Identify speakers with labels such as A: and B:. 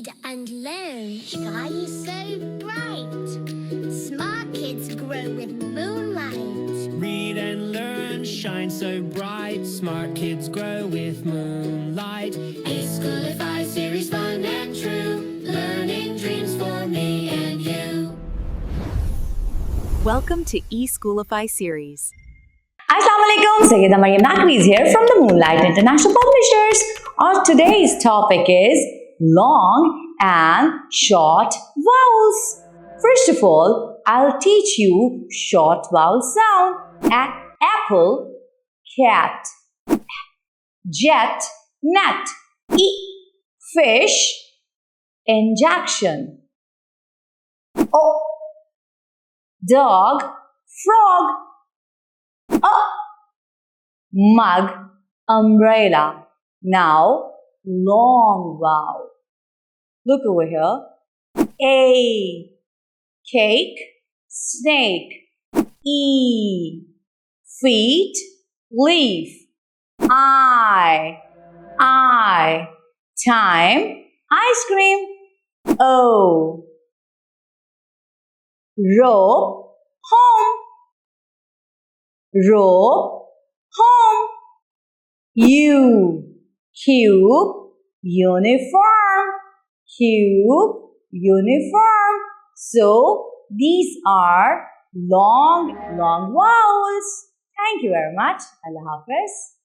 A: read and learn shine so bright. Smart kids grow with moonlight.
B: Read and learn shine so bright. Smart kids grow with moonlight. eSchoolify series, fun and true. Learning dreams for me and you.
C: Welcome to eSchoolify series.
D: Assalamualaikum, Sayyida Maryam Naqvi is here from the Moonlight International Publishers. Our today's topic is long and short vowels. First of all, I'll teach you short vowel sound. Apple, cat, jet, net, fish, injection, dog, frog, mug, umbrella. Now, long vowel. Look over here. A, cake, snake. E, feet, leaf. I, time, ice cream. O, rope, home. Rope, home. U, cube, uniform. Cube, uniform. So, these are long vowels. Thank you very much. Allah Hafiz.